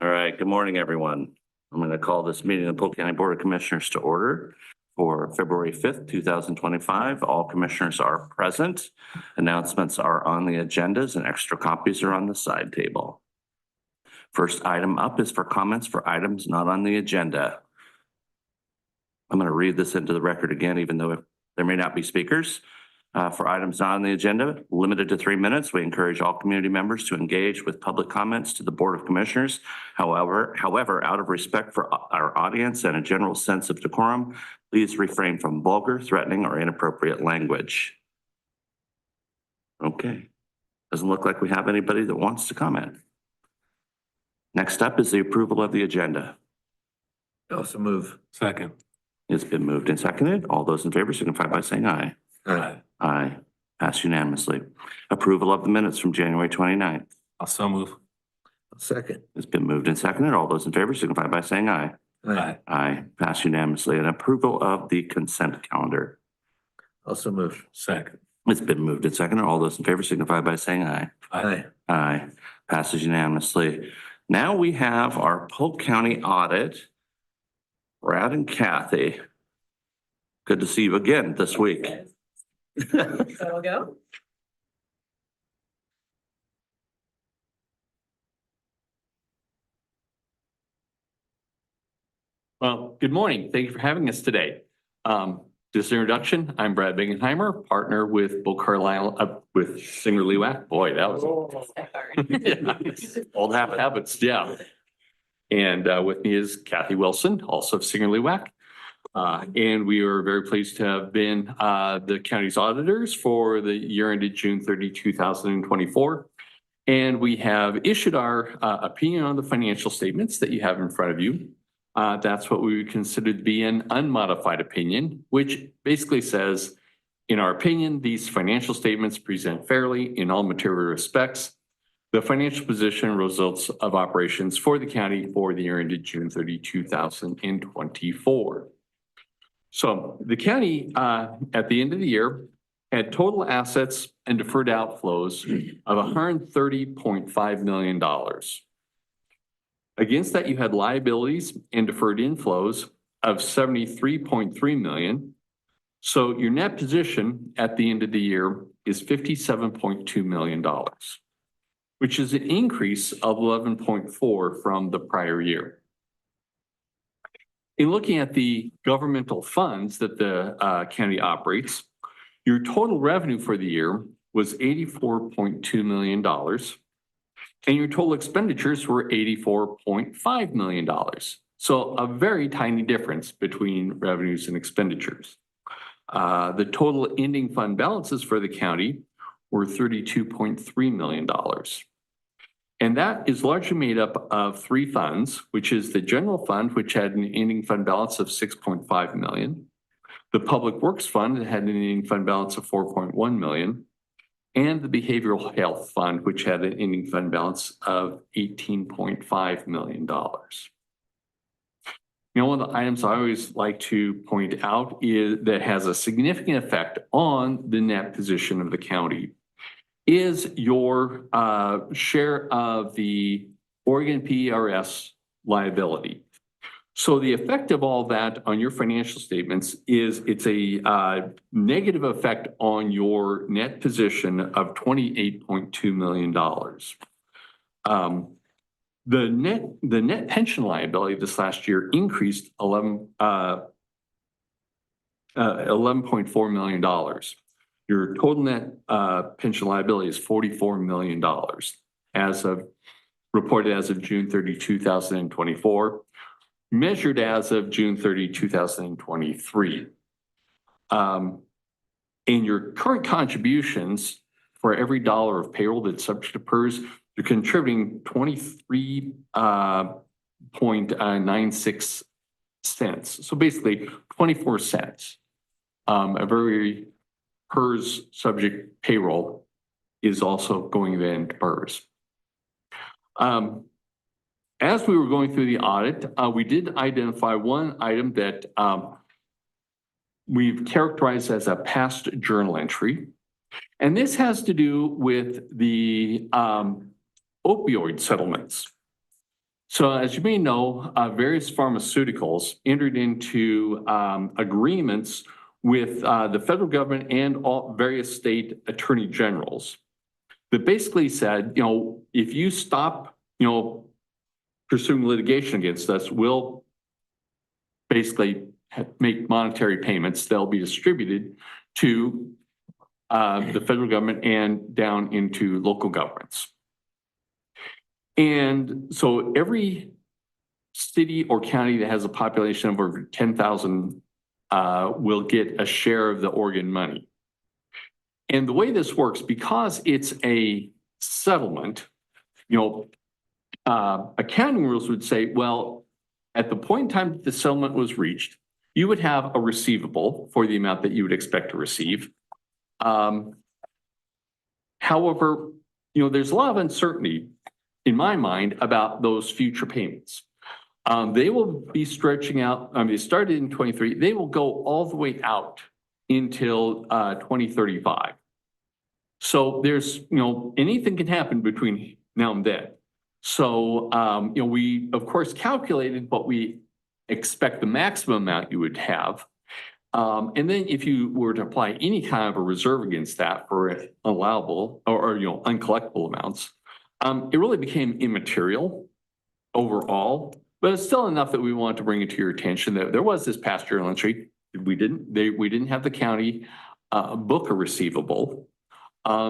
All right, good morning, everyone. I'm going to call this meeting of the Polk County Board of Commissioners to order for February 5th, 2025. All commissioners are present. Announcements are on the agendas and extra copies are on the side table. First item up is for comments for items not on the agenda. I'm going to read this into the record again, even though there may not be speakers. For items not on the agenda, limited to 3 minutes, we encourage all community members to engage with public comments to the Board of Commissioners. However, out of respect for our audience and a general sense of decorum, please refrain from vulgar, threatening, or inappropriate language. Okay. Doesn't look like we have anybody that wants to comment. Next up is the approval of the agenda. Also move. Second. It's been moved and seconded. All those in favor signify by saying aye. Aye. Aye. Passed unanimously. Approval of the minutes from January 29th. Also move. Second. It's been moved and seconded. All those in favor signify by saying aye. Aye. Aye. Passed unanimously. And approval of the consent calendar. Also move. Second. It's been moved and seconded. All those in favor signify by saying aye. Aye. Aye. Passes unanimously. Now we have our Polk County audit. Brad and Kathy. Good to see you again this week. So we'll go. Well, good morning. Thank you for having us today. Just an introduction, I'm Brad Bingenheimer, partner with Bill Carlisle, with Singer Lewack. Boy, that was Old habits, yeah. And with me is Kathy Wilson, also of Singer Lewack. And we are very pleased to have been the county's auditors for the year ended June 30, 2024. And we have issued our opinion on the financial statements that you have in front of you. That's what we would consider to be an unmodified opinion, which basically says, in our opinion, these financial statements present fairly in all material respects the financial position and results of operations for the county for the year ended June 30, 2024. So the county at the end of the year had total assets and deferred outflows of $130.5 million. Against that, you had liabilities and deferred inflows of $73.3 million. So your net position at the end of the year is $57.2 million, which is an increase of 11.4 from the prior year. In looking at the governmental funds that the county operates, your total revenue for the year was $84.2 million. And your total expenditures were $84.5 million. So a very tiny difference between revenues and expenditures. The total ending fund balances for the county were $32.3 million. And that is largely made up of three funds, which is the general fund, which had an ending fund balance of $6.5 million. The public works fund had an ending fund balance of $4.1 million. And the behavioral health fund, which had an ending fund balance of $18.5 million. One of the items I always like to point out is that has a significant effect on the net position of the county is your share of the Oregon PERS liability. So the effect of all that on your financial statements is it's a negative effect on your net position of $28.2 million. The net pension liability this last year increased $11.4 million. Your total net pension liability is $44 million reported as of June 30, 2024. Measured as of June 30, 2023. And your current contributions for every dollar of payroll that's subject to PERS, you're contributing 23.96 cents. So basically 24 cents. Every PERS subject payroll is also going then to PERS. As we were going through the audit, we did identify one item that we've characterized as a past journal entry. And this has to do with the opioid settlements. So as you may know, various pharmaceuticals entered into agreements with the federal government and all various state attorney generals that basically said, if you stop, pursuing litigation against us, we'll basically make monetary payments. They'll be distributed to the federal government and down into local governments. And so every city or county that has a population of over 10,000 will get a share of the Oregon money. And the way this works, because it's a settlement, accounting rules would say, well, at the point in time that the settlement was reached, you would have a receivable for the amount that you would expect to receive. However, there's a lot of uncertainty in my mind about those future payments. They will be stretching out. They started in 23. They will go all the way out until 2035. So there's, anything can happen between now and then. So, we of course calculated what we expect the maximum amount you would have. And then if you were to apply any kind of a reserve against that for allowable or uncollectible amounts, it really became immaterial overall, but it's still enough that we wanted to bring it to your attention that there was this past journal entry. We didn't have the county book a receivable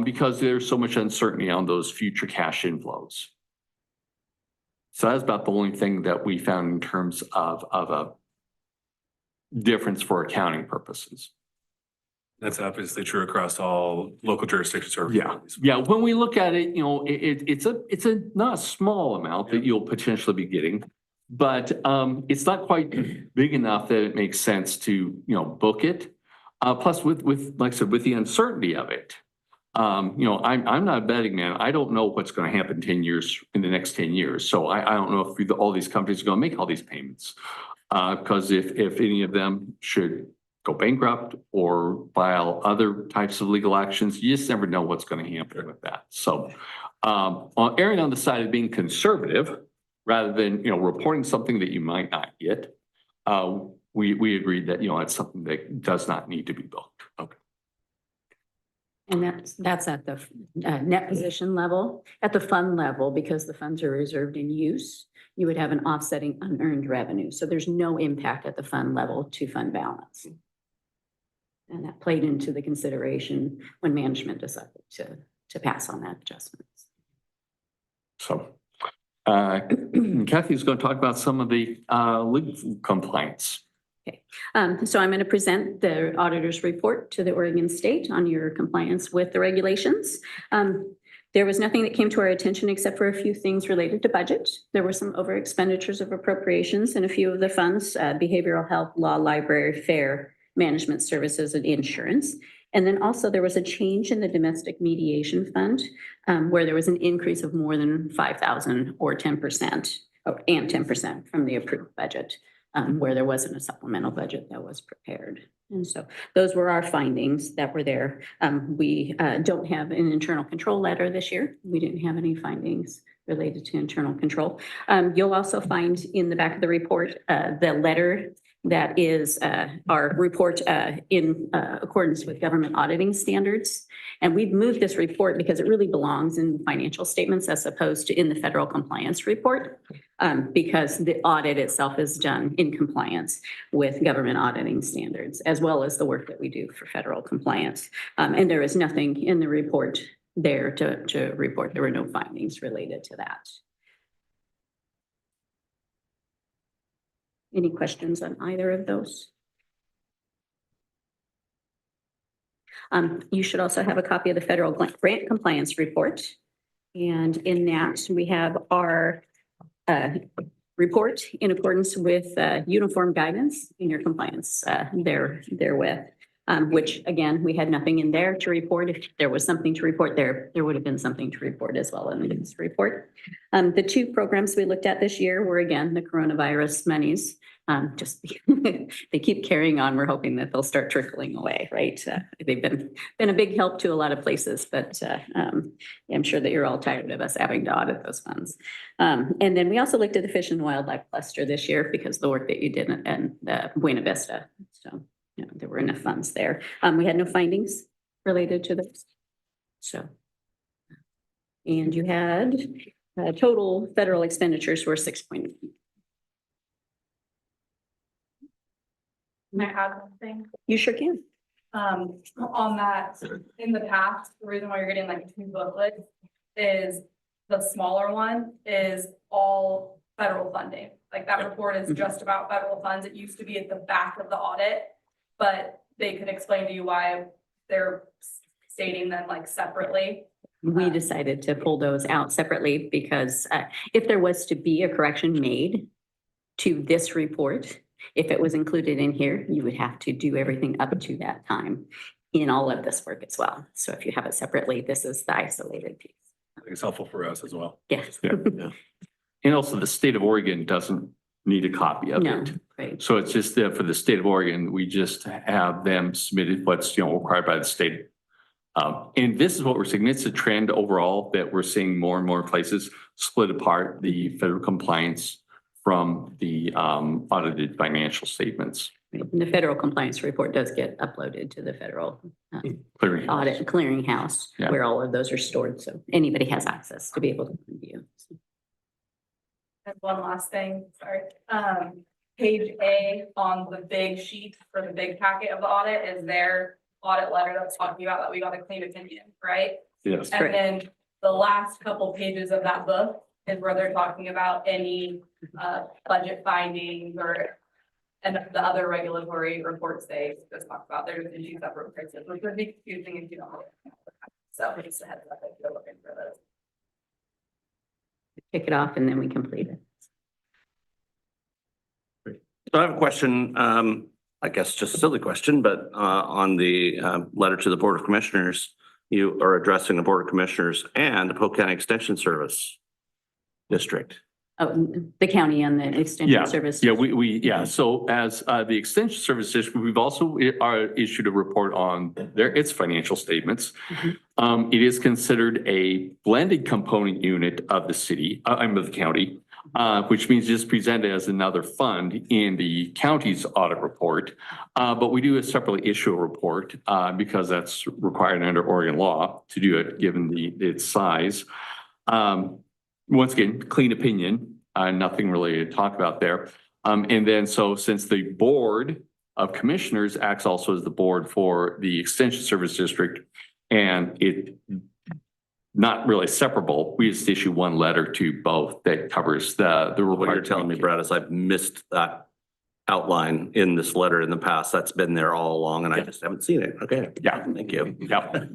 because there's so much uncertainty on those future cash inflows. So that's about the only thing that we found in terms of a difference for accounting purposes. That's obviously true across all local jurisdictions. Yeah. When we look at it, it's a not a small amount that you'll potentially be getting, but it's not quite big enough that it makes sense to book it. Plus, with like I said, with the uncertainty of it, I'm not a betting man. I don't know what's going to happen in the next 10 years. So I don't know if all these companies are going to make all these payments. Because if any of them should go bankrupt or file other types of legal actions, you just never know what's going to happen with that. So erring on the side of being conservative rather than reporting something that you might not get, we agreed that it's something that does not need to be booked. Okay. And that's at the net position level. At the fund level, because the funds are reserved in use, you would have an offsetting unearned revenue. So there's no impact at the fund level to fund balance. And that played into the consideration when management decided to pass on that adjustments. So Kathy's going to talk about some of the legal compliance. Okay, so I'm going to present the auditor's report to the Oregon State on your compliance with the regulations. There was nothing that came to our attention except for a few things related to budget. There were some over expenditures of appropriations in a few of the funds, behavioral health, law, library, fair, management services, and insurance. And then also there was a change in the domestic mediation fund where there was an increase of more than 5,000 or 10% and 10% from the approved budget. Where there wasn't a supplemental budget that was prepared. And so those were our findings that were there. We don't have an internal control letter this year. We didn't have any findings related to internal control. You'll also find in the back of the report, the letter that is our report in accordance with government auditing standards. And we've moved this report because it really belongs in financial statements as opposed to in the federal compliance report, because the audit itself is done in compliance with government auditing standards, as well as the work that we do for federal compliance. And there is nothing in the report there to report. There were no findings related to that. Any questions on either of those? You should also have a copy of the federal grant compliance report. And in that, we have our report in accordance with uniform guidance in your compliance therewith. which again, we had nothing in there to report. If there was something to report there, there would have been something to report as well in this report. The two programs we looked at this year were again, the coronavirus monies. Just they keep carrying on. We're hoping that they'll start trickling away, right? They've been a big help to a lot of places, but I'm sure that you're all tired of us having to audit those funds. And then we also looked at the Fish and Wildlife Cluster this year because of the work that you did in Buena Vista. So, you know, there were enough funds there. We had no findings related to this. So, and you had total federal expenditures were 6.8. Can I add one thing? You sure can. On that, in the past, the reason why you're getting like two booklets is the smaller one is all federal funding. Like that report is just about federal funds. It used to be at the back of the audit, but they could explain to you why they're stating them like separately. We decided to pull those out separately because if there was to be a correction made to this report, if it was included in here, you would have to do everything up to that time in all of this work as well. So if you have it separately, this is the isolated piece. I think it's helpful for us as well. Yes. Yeah. And also the state of Oregon doesn't need a copy of No, it. right. So it's just for the state of Oregon, we just have them submitted what's, you know, required by the state. And this is what we're seeing. It's a trend overall that we're seeing more and more places split apart the federal compliance from the audited financial statements. And the federal compliance report does get uploaded to the federal Clearinghouse. audit clearinghouse Yeah. where all of those are stored. So anybody has access to be able to review. And one last thing, sorry. Page A on the big sheet for the big packet of the audit is their audit letter that's talking about that we got a clean opinion, right? Yes. And then the last couple pages of that book is where they're talking about any budget findings or and the other regulatory reports they just talked about. They're just in two separate places, which would be confusing if you don't know. So just a heads up if you're looking for those. Kick it off and then we complete it. So I have a question, I guess just a silly question, but on the letter to the Board of Commissioners, you are addressing the Board of Commissioners and the Polk County Extension Service District. Oh, the county and the Yeah, extension service. yeah, so as the Extension Service District, we've also issued a report on its financial statements. It is considered a blended component unit of the city, of the county, which means it's presented as another fund in the county's audit report. But we do separately issue a report because that's required under Oregon law to do it, given its size. Once again, clean opinion, nothing really to talk about there. And then so since the Board of Commissioners acts also as the board for the Extension Service District, and it not really separable, we just issue one letter to both that covers the required. What you're telling me, Brad, is I've missed that outline in this letter in the past. That's been there all along and I just haven't seen it. Okay. Yeah. Thank you. Yep.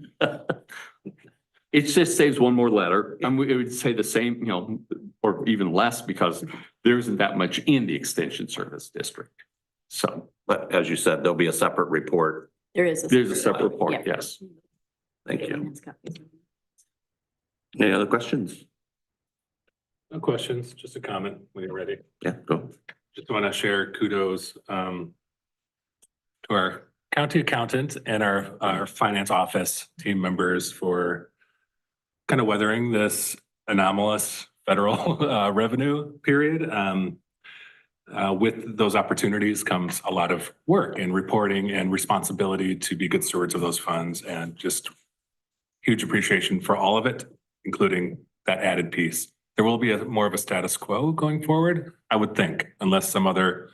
It just saves one more letter, and it would say the same, you know, or even less because there isn't that much in the Extension Service District. So But as you said, there'll be a separate report. There's there's a separate report, Yeah. yes. Thank you. Any other questions? No questions, just a comment when you're ready. Yeah, go. Just want to share kudos to our county accountant and our finance office team members for kind of weathering this anomalous federal revenue period. With those opportunities comes a lot of work and reporting and responsibility to be good stewards of those funds, and just huge appreciation for all of it, including that added piece. There will be more of a status quo going forward, I would think, unless some other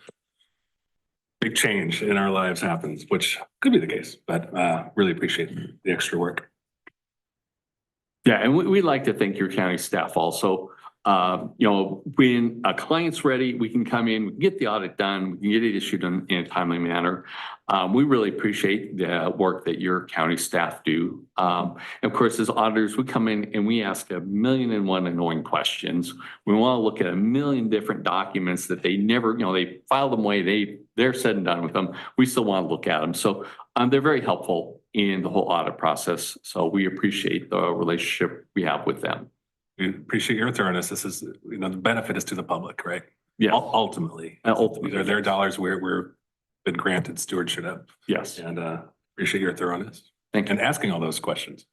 big change in our lives happens, which could be the case, but really appreciate the extra work. Yeah, and we like to thank your county staff also. When a client's ready, we can come in, we can get the audit done, we can get it issued in a timely manner. We really appreciate the work that your county staff do. Of course, as auditors, we come in and we ask 1,000,001 annoying questions. We want to look at 1,000,000 different documents that they never, they file them away, they're said and done with them. We still want to look at them. So they're very helpful in the whole audit process. So we appreciate the relationship we have with them. We appreciate your thoroughness. This is, the benefit is to the public, right? Yeah, Ultimately. ultimately. These are their dollars we're been granted stewardship of. Yes. And appreciate your thoroughness. Thank you. And asking all those questions.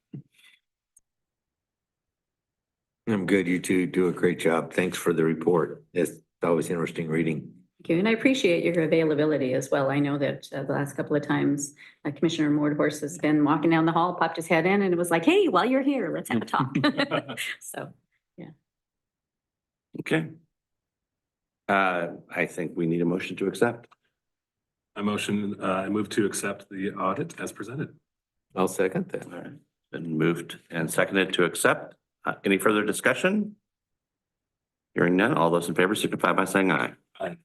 I'm good. You two do a great job. Thanks for the report. It's always interesting reading. Thank you. And I appreciate your availability as well. I know that the last couple of times Commissioner Mordhorst has been walking down the hall, popped his head in and it was like, hey, while you're here, let's have a talk. So, Okay. I think we need a motion to accept. I move to accept the audit as presented. I'll second that. All right. Been moved and seconded to accept. Any further discussion? Hearing none, all those in favor signify by saying aye. Hi.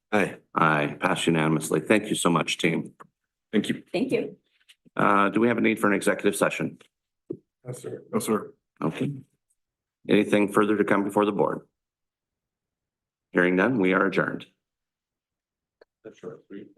Aye, passed unanimously. Thank you so much, team. Thank you. thank you. Do we have a need for an executive session? Yes, sir. No, sir. Okay. Anything further to come before the board? Hearing none, we are adjourned. That's right.